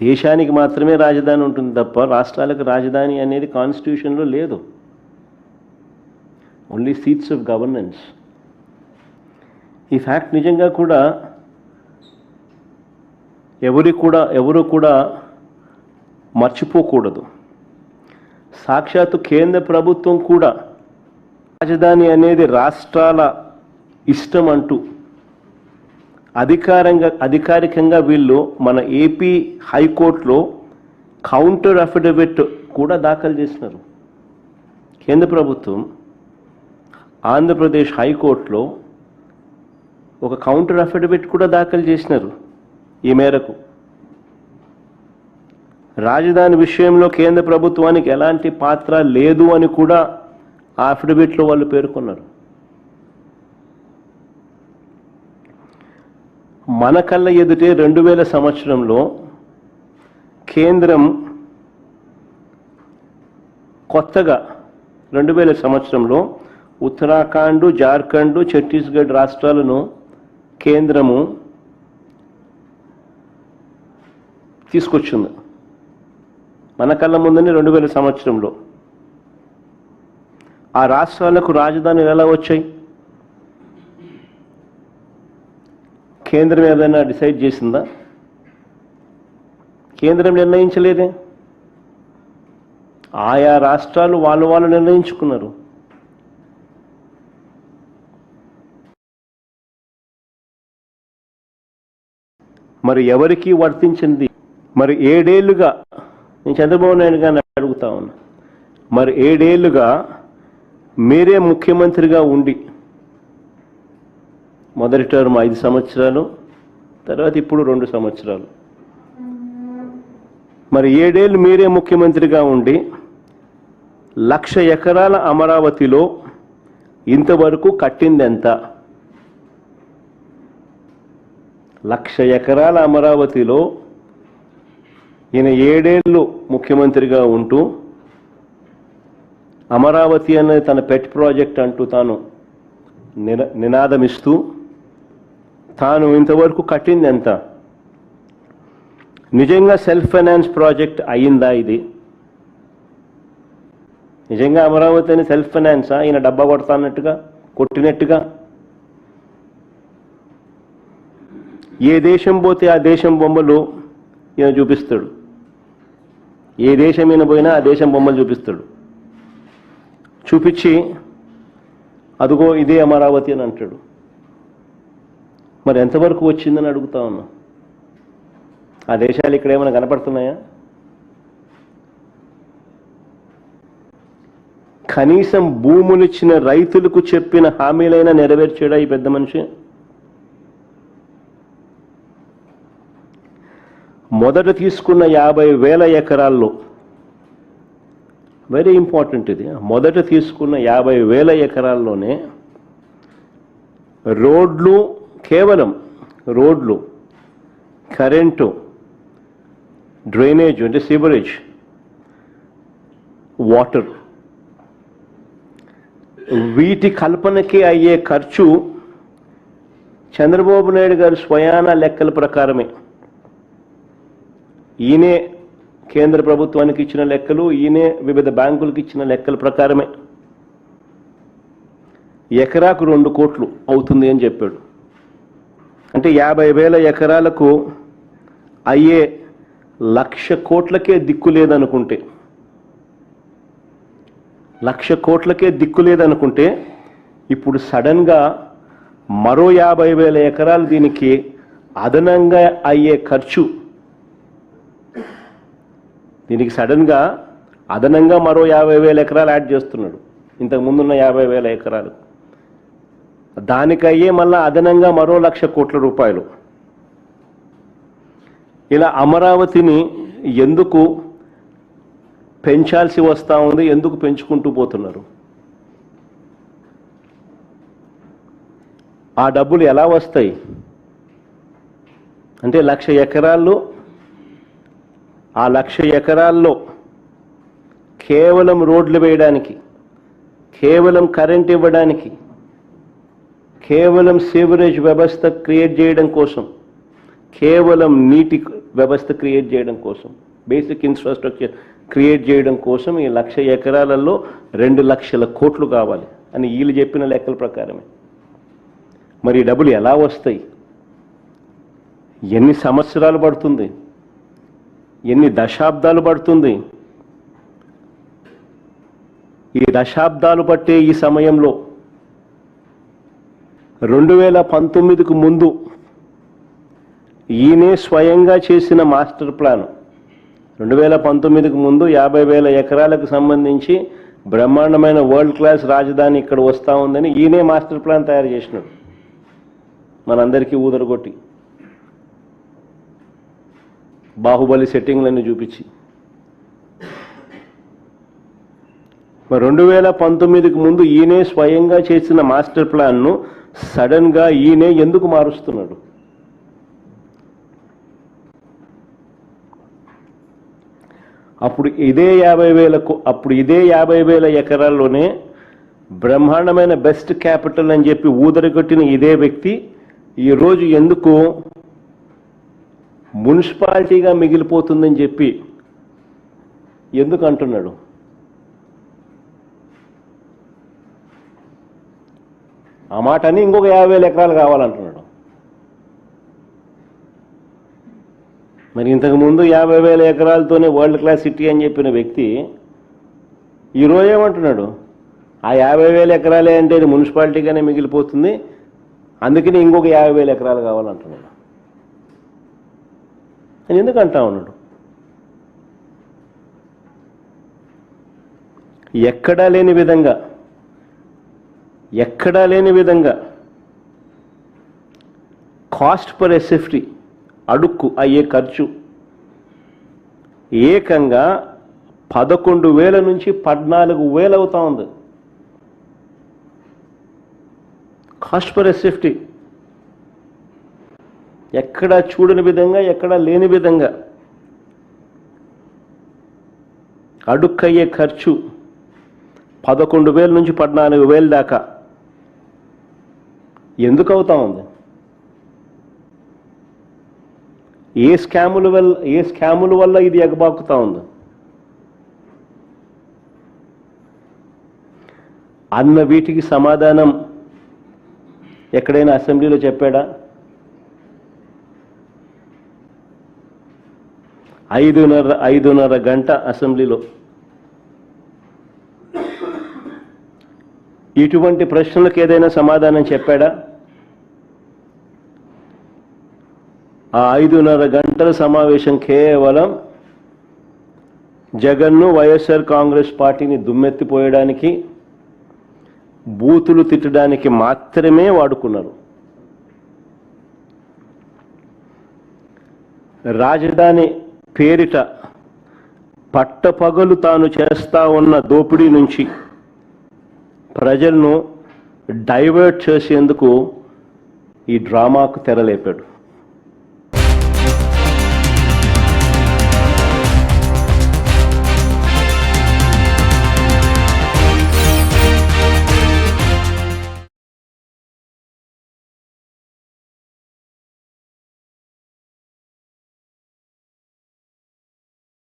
దేశానికి మాత్రమే రాజధాని ఉంటుంది తప్ప రాష్ట్రాలకు రాజధాని అనేది కాన్స్టిట్యూషన్లో లేదు. Only seats of governance. ఈ ఫ్యాక్ట్ నిజంగా కూడా ఎవరు కూడా మర్చిపోకూడదు. సాక్షాత్తు కేంద్ర ప్రభుత్వం కూడా రాజధాని అనేది రాష్ట్రాల ఇష్టం అంటూ అధికారికంగా వీళ్ళు మన ఏపీ హైకోర్టులో కౌంటర్ అఫిడవిట్ కూడా దాఖలు చేసినారు. కేంద్ర ప్రభుత్వం ఆంధ్రప్రదేశ్ హైకోర్టులో ఒక కౌంటర్ అఫిడవిట్ కూడా దాఖలు చేసినారు. ఈ మేరకు రాజధాని విషయంలో కేంద్ర ప్రభుత్వానికి ఎలాంటి పాత్ర లేదు అని కూడా ఆ అఫిడవిట్లో వాళ్ళు పేర్కొన్నారు. మన కళ్ళ ఎదుటే 2000 సంవత్సరంలో కేంద్రం కొత్తగా 2000 సంవత్సరంలో ఉత్తరాఖండ్, జార్ఖండ్, ఛత్తీస్గఢ్ రాష్ట్రాలను కేంద్రము తీసుకొచ్చింది. మన కళ్ళ ముందని 2000 సంవత్సరంలో ఆ రాష్ట్రాలకు రాజధానులు ఎలా వచ్చాయి? కేంద్రం ఏదైనా డిసైడ్ చేసిందా? కేంద్రం నిర్ణయించలేదే. ఆయా రాష్ట్రాలు వాళ్ళు నిర్ణయించుకున్నారు. మరి ఎవరికి వర్తించింది? మరి 7 ఏళ్లుగా నేను చంద్రబాబు నాయుడు గారిని అడుగుతా ఉన్నా, మరి 7 ఏళ్లుగా మీరే ముఖ్యమంత్రిగా ఉండి, మొదటి టర్మ్ 5 సంవత్సరాలు, తర్వాత ఇప్పుడు 2 సంవత్సరాలు, మరి 7 ఏళ్ళు మీరే ముఖ్యమంత్రిగా ఉండి 1,00,000 ఎకరాల అమరావతిలో ఇంతవరకు కట్టింది ఎంత? 1,00,000 ఎకరాల అమరావతిలో ఈయన 7 ఏళ్ళు ముఖ్యమంత్రిగా ఉంటూ అమరావతి అనేది తన పెట్ ప్రాజెక్ట్ అంటూ తాను నినాదమిస్తూ తాను ఇంతవరకు కట్టింది ఎంత? నిజంగా సెల్ఫ్ ఫైనాన్స్ ప్రాజెక్ట్ అయ్యిందా ఇది? నిజంగా అమరావతి అని సెల్ఫ్ ఫైనాన్సా? ఈయన డబ్బా కొట్టినట్టుగా ఏ దేశం పోతే ఆ దేశం బొమ్మలు ఈయన చూపిస్తాడు. ఏ దేశం ఈయన పోయినా ఆ దేశం బొమ్మలు చూపిస్తాడు. చూపించి అదిగో ఇదే అమరావతి అని అంటాడు. మరి ఎంతవరకు వచ్చిందని అడుగుతా ఉన్నా. ఆ దేశాలు ఇక్కడ ఏమైనా కనపడుతున్నాయా? కనీసం భూములు ఇచ్చిన రైతులకు చెప్పిన హామీలైనా నెరవేర్చాడా ఈ పెద్ద మనిషి? మొదట తీసుకున్న 50,000 ఎకరాల్లో, వెరీ ఇంపార్టెంట్ ఇది, మొదట తీసుకున్న 50,000 ఎకరాల్లోనే రోడ్లు, కేవలం రోడ్లు, కరెంటు, డ్రైనేజ్ అంటే సీవరేజ్, వాటర్, వీటి కల్పనకి అయ్యే ఖర్చు చంద్రబాబు నాయుడు గారు స్వయాన లెక్కల ప్రకారమే, ఈయనే కేంద్ర ప్రభుత్వానికి ఇచ్చిన లెక్కలు, ఈయనే వివిధ బ్యాంకులకు ఇచ్చిన లెక్కల ప్రకారమే ఎకరాకు 2 కోట్లు అవుతుంది అని చెప్పాడు. అంటే 50,000 ఎకరాలకు అయ్యే 1,00,000 కోట్లకే దిక్కు లేదనుకుంటే, 1,00,000 కోట్లకే దిక్కు లేదనుకుంటే ఇప్పుడు సడన్గా మరో 50,000 ఎకరాలు దీనికి అదనంగా అయ్యే ఖర్చు, దీనికి సడన్గా అదనంగా మరో 50,000 ఎకరాలు యాడ్ చేస్తున్నాడు ఇంతకు ముందున్న 50,000 ఎకరాలు. దానికయ్యే మళ్ళా అదనంగా మరో 1,00,000 కోట్ల రూపాయలు. ఇలా అమరావతిని ఎందుకు పెంచాల్సి వస్తూ ఉంది? ఎందుకు పెంచుకుంటూ పోతున్నారు? ఆ డబ్బులు ఎలా వస్తాయి అంటే 1,00,000 ఎకరాల్లో, ఆ 1,00,000 ఎకరాల్లో కేవలం రోడ్లు వేయడానికి, కేవలం కరెంట్ ఇవ్వడానికి, కేవలం సీవరేజ్ వ్యవస్థ క్రియేట్ చేయడం కోసం, కేవలం నీటి వ్యవస్థ క్రియేట్ చేయడం కోసం, బేసిక్ ఇన్ఫ్రాస్ట్రక్చర్ క్రియేట్ చేయడం కోసం ఈ 1,00,000 ఎకరాలలో 2 లక్షల కోట్లు కావాలి అని వీళ్ళు చెప్పిన లెక్కల ప్రకారమే. మరి ఈ డబ్బులు ఎలా వస్తాయి? ఎన్ని సంవత్సరాలు పడుతుంది? ఎన్ని దశాబ్దాలు పడుతుంది? ఈ దశాబ్దాలు పట్టే ఈ సమయంలో 2019కు ముందు ఈయనే స్వయంగా చేసిన మాస్టర్ ప్లాన్, 2019కు ముందు 50,000 ఎకరాలకు సంబంధించి బ్రహ్మాండమైన వరల్డ్ క్లాస్ రాజధాని ఇక్కడ వస్తూ ఉందని ఈయనే మాస్టర్ ప్లాన్ తయారు చేసినాడు, మనందరికీ ఊదరగొట్టి బాహుబలి సెట్టింగ్లన్నీ చూపించి. మరి 2019కు ముందు ఈయనే స్వయంగా చేసిన మాస్టర్ ప్లాన్ను సడన్గా ఈయనే ఎందుకు మారుస్తున్నాడు? అప్పుడు ఇదే 50,000 ఎకరాల్లోనే బ్రహ్మాండమైన బెస్ట్ క్యాపిటల్ అని చెప్పి ఊదరగొట్టిన ఇదే వ్యక్తి ఈరోజు ఎందుకు మున్సిపాలిటీగా మిగిలిపోతుందని చెప్పి ఎందుకు అంటున్నాడు? ఆ మాట అని ఇంకొక 50,000 ఎకరాలు కావాలంటున్నాడు. మరి ఇంతకుముందు 50,000 ఎకరాలతోనే వరల్డ్ క్లాస్ సిటీ అని చెప్పిన వ్యక్తి ఈరోజు ఏమంటున్నాడు? ఆ 50,000 ఎకరాలే అంటే ఇది మున్సిపాలిటీగానే మిగిలిపోతుంది, అందుకని ఇంకొక 50,000 ఎకరాలు కావాలంటున్నాడు. అని ఎందుకు అంటా ఉన్నాడు? ఎక్కడా లేని విధంగా కాస్ట్ పర్ ఎస్ఎఫ్టీ అడుక్కు అయ్యే ఖర్చు ఏకంగా 11,000 నుంచి 14,000 అవుతా ఉంది. కాస్ట్ పర్ ఎస్ఎఫ్టీ ఎక్కడా చూడని విధంగా, ఎక్కడా లేని విధంగా అడుక్కయ్యే ఖర్చు 11,000 నుంచి 14,000 దాకా ఎందుకు అవుతా ఉంది? ఏ స్కాముల వల్ల ఇది ఎగబాకుతా ఉంది? అన్న వీటికి సమాధానం ఎక్కడైనా అసెంబ్లీలో చెప్పాడా? 5:30 గంట అసెంబ్లీలో ఇటువంటి ప్రశ్నలకు ఏదైనా సమాధానం చెప్పాడా? ఆ 5:30 గంటల సమావేశం కేవలం జగన్ను, వైఎస్ఆర్ కాంగ్రెస్ పార్టీని దుమ్మెత్తిపోయడానికి, బూతులు తిట్టడానికి మాత్రమే వాడుకున్నారు. రాజధాని పేరిట పట్టపగలు తాను చేస్తా ఉన్న దోపిడీ నుంచి ప్రజలను డైవర్ట్ చేసేందుకు ఈ డ్రామాకు తెరలేపాడు.